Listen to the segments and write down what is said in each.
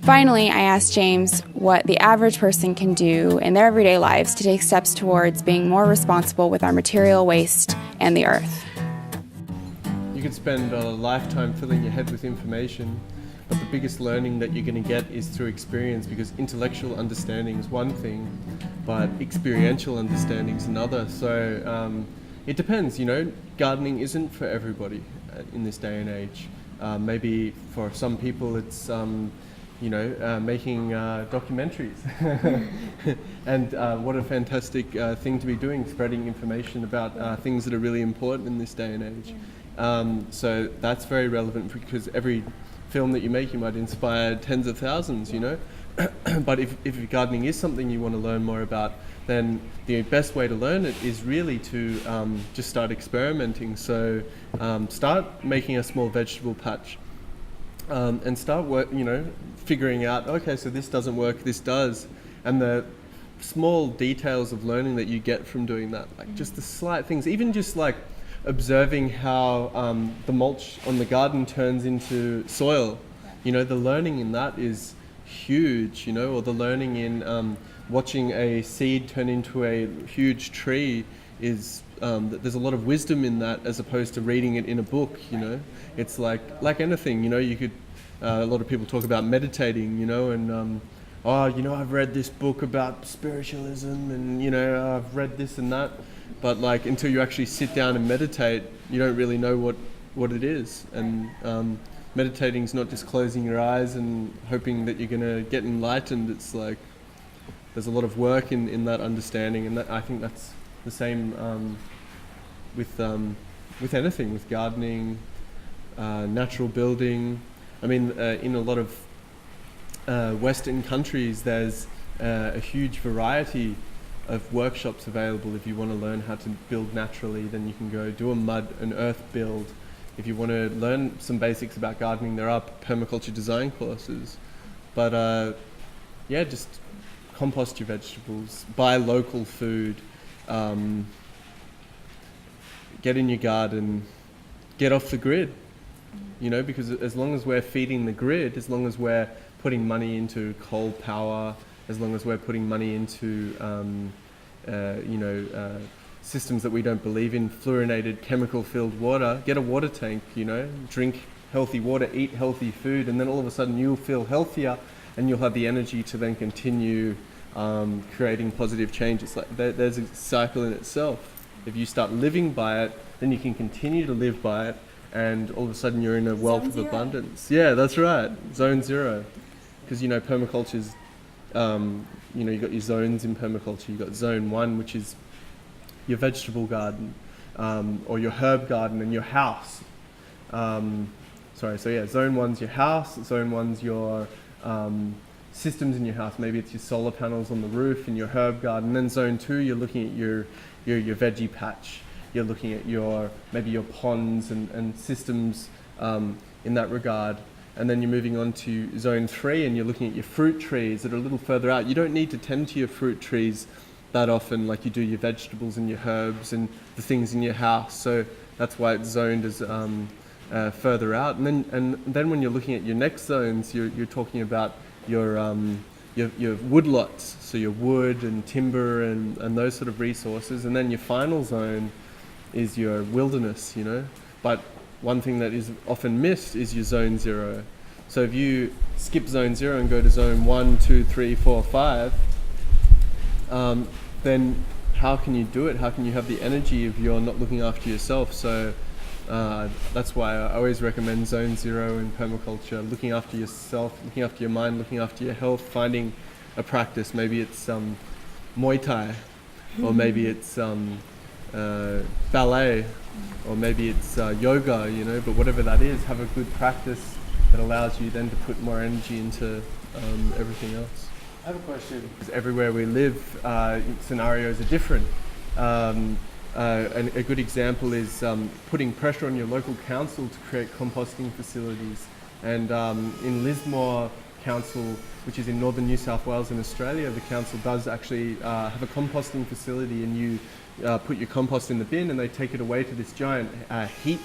Finally, I asked James what the average person can do in their everyday lives to take steps towards being more responsible with our material waste and the earth. You could spend a lifetime filling your head with information, but the biggest learning that you're going to get is through experience, because intellectual understanding is one thing, but experiential understanding is another. So it depends, gardening isn't for everybody in this day and age. Maybe for some people it's making documentaries. And what a fantastic thing to be doing, spreading information about things that are really important in this day and age. So that's very relevant, because every film that you make, you might inspire tens of thousands, But if gardening is something you want to learn more about, then the best way to learn it is really to just start experimenting. So start making a small vegetable patch. And start figuring out, okay, so this doesn't work, this does. And the small details of learning that you get from doing that, like just the slight things, even just like observing how the mulch on the garden turns into soil. The learning in that is huge, or the learning in watching a seed turn into a huge tree is, there's a lot of wisdom in that, as opposed to reading it in a book. It's like anything, you could, a lot of people talk about meditating, and I've read this book about spiritualism, and I've read this and that, but like until you actually sit down and meditate, you don't really know what it is. And meditating is not just closing your eyes and hoping that you're going to get enlightened. It's like there's a lot of work in that understanding, and I think that's the same with anything, with gardening, natural building. I mean, in a lot of Western countries, there's a huge variety of workshops available. If you want to learn how to build naturally, then you can go do an earth build. If you want to learn some basics about gardening, there are permaculture design courses. But just compost your vegetables, buy local food, get in your garden, get off the grid. Because as long as we're feeding the grid, as long as we're putting money into coal power, as long as we're putting money into systems that we don't believe in, fluorinated, chemical-filled water, get a water tank, drink healthy water, eat healthy food, and then all of a sudden you'll feel healthier, and you'll have the energy to then continue creating positive change. It's like there's a cycle in itself. If you start living by it, then you can continue to live by it, and all of a sudden you're in a wealth of abundance. Yeah, that's right. Zone zero. Because, permaculture's, you've got your zones in permaculture. You've got zone 1, which is your vegetable garden, or your herb garden and your house. Zone 1's your house, zone 1's your systems in your house. Maybe it's your solar panels on the roof and your herb garden. And then zone 2, you're looking at your veggie patch. You're looking at maybe your ponds and systems in that regard. And then you're moving on to zone 3, and you're looking at your fruit trees that are a little further out. You don't need to tend to your fruit trees that often like you do your vegetables and your herbs and the things in your house. So that's why it's zoned as further out. And then when you're looking at your next zones, you're talking about your wood lots, so your wood and timber and those sort of resources. And then your final zone is your wilderness, But one thing that is often missed is your zone 0. So if you skip zone 0 and go to zone 1, 2, 3, 4, 5, then how can you do it? How can you have the energy if you're not looking after yourself? So that's why I always recommend zone 0 in permaculture, looking after yourself, looking after your mind, looking after your health, finding a practice. Maybe it's Muay Thai, or maybe it's ballet, or maybe it's yoga, but whatever that is, have a good practice that allows you then to put more energy into everything else. I have a question. Because everywhere we live, scenarios are different. And a good example is putting pressure on your local council to create composting facilities. And in Lismore Council, which is in northern New South Wales in Australia, the council does actually have a composting facility, and you put your compost in the bin and they take it away to this giant heat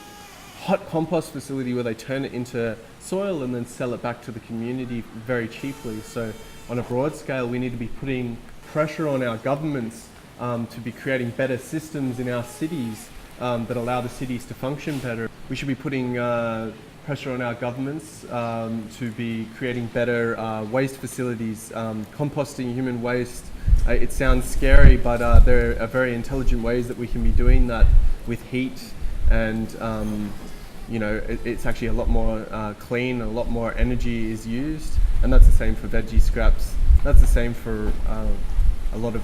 hot compost facility where they turn it into soil and then sell it back to the community very cheaply. So on a broad scale, we need to be putting pressure on our governments to be creating better systems in our cities that allow the cities to function better. We should be putting pressure on our governments to be creating better waste facilities, composting human waste. It sounds scary, but there are very intelligent ways that we can be doing that with heat, and it's actually a lot more clean, a lot more energy is used, and that's the same for veggie scraps. That's the same for a lot of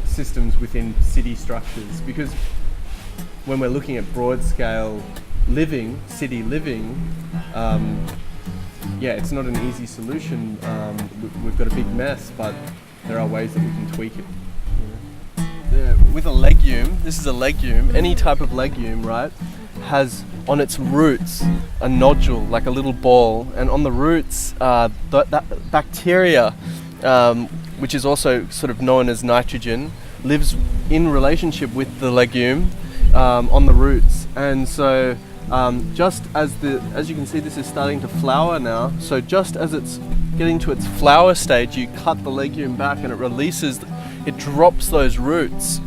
systems within city structures, because when we're looking at broad scale living, city living, it's not an easy solution. We've got a big mess, but there are ways that we can tweak it. With a legume, this is a legume, any type of legume, right, has on its roots a nodule, like a little ball, and on the roots, that bacteria, which is also sort of known as nitrogen, lives in relationship with the legume on the roots. And so just as you can see, this is starting to flower now, so just as it's getting to its flower stage, you cut the legume back and it drops those roots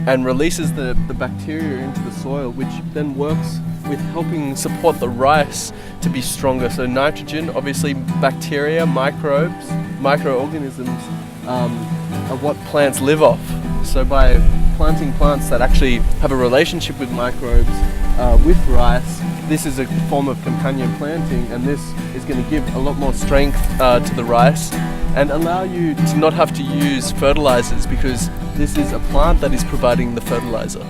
and releases the bacteria into the soil, which then works with helping support the rice to be stronger. So nitrogen, obviously bacteria, microbes, microorganisms are what plants live off. So by planting plants that actually have a relationship with microbes with rice, this is a form of companion planting, and this is going to give a lot more strength to the rice and allow you to not have to use fertilizers, because this is a plant that is providing the fertilizer.